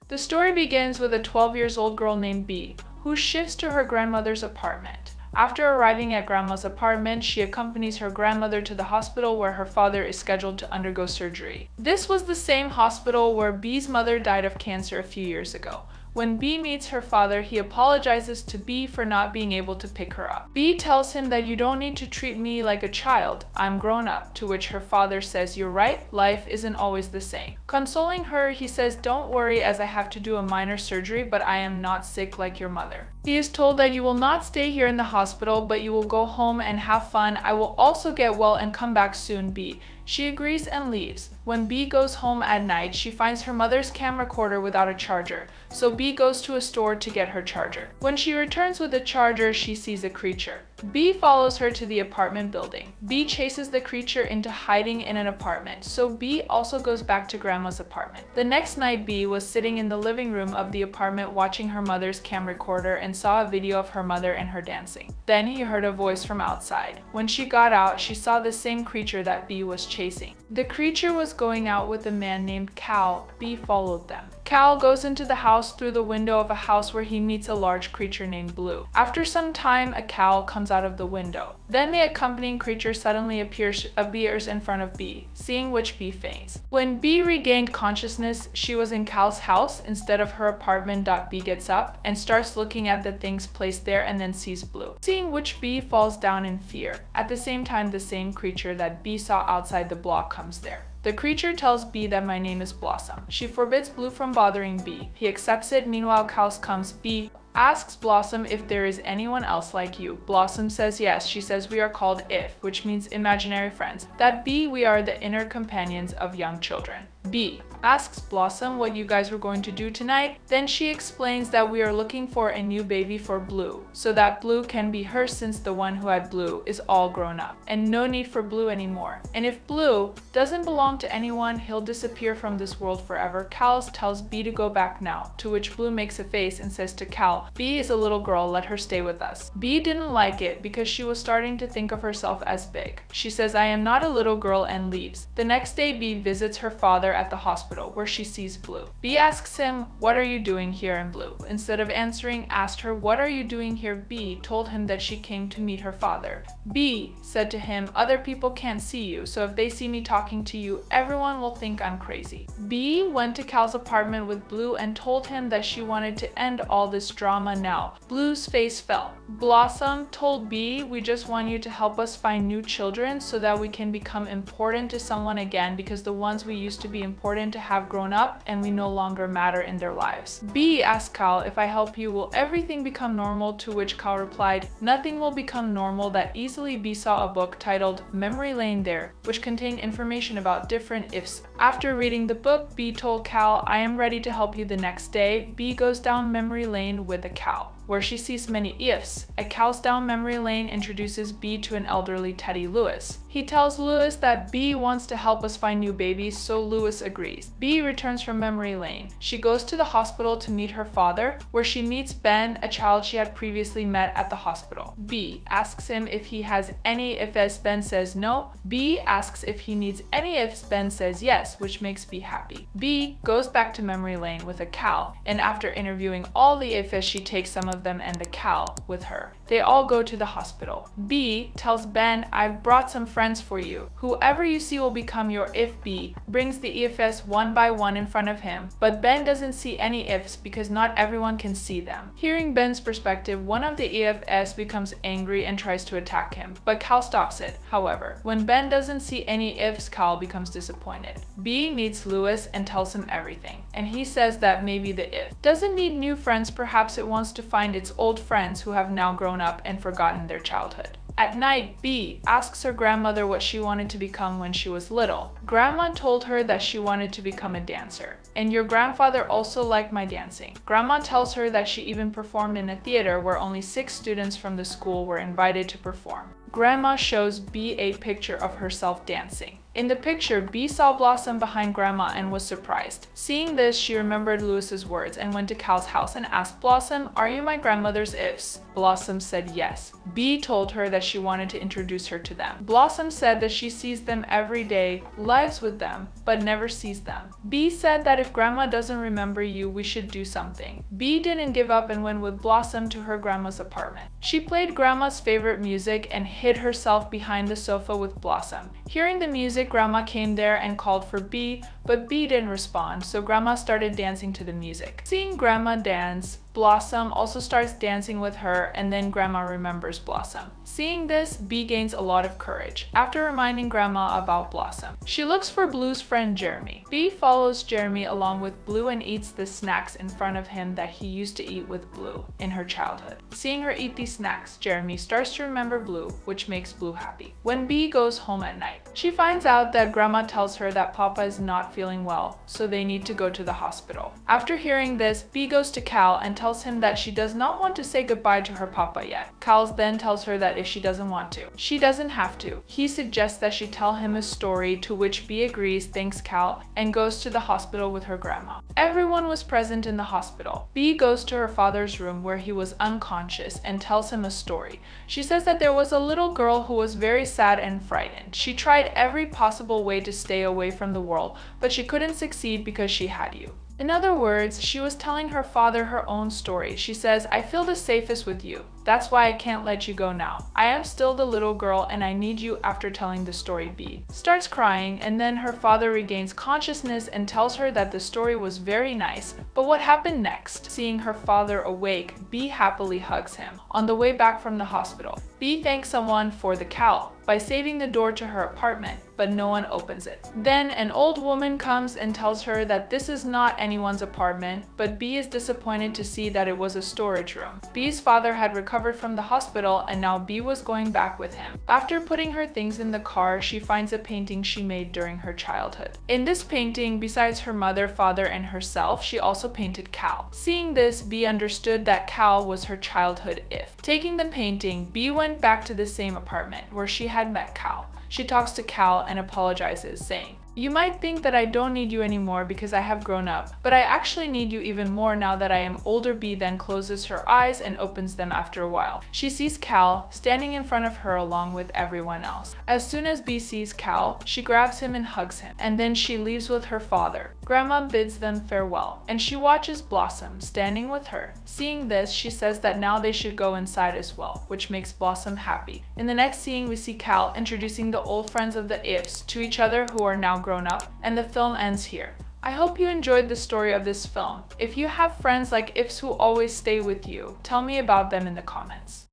The story begins with a 12-year-old girl named B, who shifts to her grandmother's apartment. After arriving at grandma's apartment, she accompanies her grandmother to the hospital where her father is scheduled to undergo surgery. This was the same hospital where B's mother died of cancer a few years ago. When B meets her father, he apologizes to B for not being able to pick her up. B tells him that you don't need to treat me like a child, I'm grown up, to which her father says, you're right, life isn't always the same. Consoling her, he says, don't worry as I have to do a minor surgery, but I am not sick like your mother. He is told that you will not stay here in the hospital, but you will go home and have fun. I will also get well and come back soon, B. She agrees and leaves. When B goes home at night, she finds her mother's camcorder without a charger, so B goes to a store to get her charger. When she returns with the charger, she sees a creature. B follows her to the apartment building. B chases the creature into hiding in an apartment, so B also goes back to grandma's apartment. The next night, B was sitting in the living room of the apartment watching her mother's camcorder and saw a video of her mother and her dancing. Then he heard a voice from outside. When she got out, she saw the same creature that B was chasing. The creature was going out with a man named Cal. B followed them. Cal goes into the house through the window of a house where he meets a large creature named Blue. After some time, a cow comes out of the window. Then the accompanying creature suddenly appears in front of B, seeing which B faints. When B regained consciousness, she was in Cal's house instead of her apartment. B gets up and starts looking at the things placed there and then sees Blue, seeing which B falls down in fear. At the same time, the same creature that B saw outside the block comes there. The creature tells B that my name is Blossom. She forbids Blue from bothering B. He accepts it. Meanwhile, Cal comes. B asks Blossom if there is anyone else like you. Blossom says yes. She says we are called If, which means imaginary friends. That B, we are the inner companions of young children. B asks Blossom what you guys were going to do tonight. Then she explains that we are looking for a new baby for Blue, so that Blue can be hers since the one who had Blue is all grown up, and no need for Blue anymore. And if Blue doesn't belong to anyone, he'll disappear from this world forever. Cal tells B to go back now, to which Blue makes a face and says to Cal, B is a little girl, let her stay with us. B didn't like it because she was starting to think of herself as big. She says, I am not a little girl, and leaves. The next day, B visits her father at the hospital where she sees Blue. B asks him, what are you doing here? And Blue, instead of answering, asked her, what are you doing here? B told him that she came to meet her father. B said to him, other people can't see you, so if they see me talking to you, everyone will think I'm crazy. B went to Cal's apartment with Blue and told him that she wanted to end all this drama now. Blue's face fell. Blossom told B, we just want you to help us find new children so that we can become important to someone again, because the ones we used to be important to have grown up and we no longer matter in their lives. B asked Cal, if I help you, will everything become normal? To which Cal replied, nothing will become normal. That easily B saw a book titled Memory Lane there, which contained information about different ifs. After reading the book, B told Cal, I am ready to help you. The next day, B goes down memory lane with a cow, where she sees many ifs. A Cows Down memory lane introduces B to an elderly Teddy Lewis. He tells Lewis that B wants to help us find new babies, so Lewis agrees. B returns from memory lane. She goes to the hospital to meet her father, where she meets Ben, a child she had previously met at the hospital. B asks him if he has any ifs. Ben says no. B asks if he needs any ifs. Ben says yes, which makes B happy. B goes back to memory lane with a cow, and after interviewing all the ifs, she takes some of them and the cow with her. They all go to the hospital. B tells Ben, I've brought some friends for you. Whoever you see will become your if. B brings the ifs one by one in front of him, but Ben doesn't see any ifs because not everyone can see them. Hearing Ben's perspective, one of the ifs becomes angry and tries to attack him, but Cal stops it. However, when Ben doesn't see any ifs, Cal becomes disappointed. B meets Lewis and tells him everything, and he says that maybe the if doesn't need new friends, perhaps it wants to find its old friends who have now grown up and forgotten their childhood. At night, B asks her grandmother what she wanted to become when she was little. Grandma told her that she wanted to become a dancer. And your grandfather also liked my dancing. Grandma tells her that she even performed in a theater where only 6 students from the school were invited to perform. Grandma shows B a picture of herself dancing. In the picture, B saw Blossom behind Grandma and was surprised. Seeing this, she remembered Lewis's words and went to Cal's house and asked Blossom, "Are you my grandmother's ifs?" Blossom said yes. B told her that she wanted to introduce her to them. Blossom said that she sees them every day, lives with them, but never sees them. B said that if Grandma doesn't remember you, we should do something. B didn't give up and went with Blossom to her grandma's apartment. She played Grandma's favorite music and hid herself behind the sofa with Blossom. Hearing the music, Grandma came there and called for B, but B didn't respond, so Grandma started dancing to the music. Seeing Grandma dance, Blossom also starts dancing with her, and then Grandma remembers Blossom. Seeing this, B gains a lot of courage. After reminding Grandma about Blossom, she looks for Blue's friend Jeremy. B follows Jeremy along with Blue and eats the snacks in front of him that he used to eat with Blue in her childhood. Seeing her eat these snacks, Jeremy starts to remember Blue, which makes Blue happy. When B goes home at night, she finds out that Grandma tells her that Papa is not feeling well, so they need to go to the hospital. After hearing this, B goes to Cal and tells him that she does not want to say goodbye to her Papa yet. Cal then tells her that if she doesn't want to, she doesn't have to. He suggests that she tell him a story, to which B agrees, thanks Cal, and goes to the hospital with her grandma. Everyone was present in the hospital. B goes to her father's room where he was unconscious and tells him a story. She says that there was a little girl who was very sad and frightened. She tried every possible way to stay away from the world, but she couldn't succeed because she had you. In other words, she was telling her father her own story. She says, "I feel the safest with you. That's why I can't let you go now. I am still the little girl and I need you." After telling the story, B starts crying, and then her father regains consciousness and tells her that the story was very nice. But what happened next? Seeing her father awake, B happily hugs him. On the way back from the hospital, B thanks someone for the cow by saving the door to her apartment, but no one opens it. Then an old woman comes and tells her that this is not anyone's apartment, but B is disappointed to see that it was a storage room. B's father had recovered from the hospital and now B was going back with him. After putting her things in the car, she finds a painting she made during her childhood. In this painting, besides her mother, father, and herself, she also painted Cal. Seeing this, B understood that Cal was her childhood if. Taking the painting, B went back to the same apartment where she had met Cal. She talks to Cal and apologizes, saying, "You might think that I don't need you anymore because I have grown up, but I actually need you even more now that I am older." B then closes her eyes and opens them after a while. She sees Cal standing in front of her along with everyone else. As soon as B sees Cal, she grabs him and hugs him, and then she leaves with her father. Grandma bids them farewell, and she watches Blossom standing with her. Seeing this, she says that now they should go inside as well, which makes Blossom happy. In the next scene, we see Cal introducing the old friends of the Ifs to each other who are now grown up, and the film ends here. I hope you enjoyed the story of this film. If you have friends like Ifs who always stay with you, tell me about them in the comments.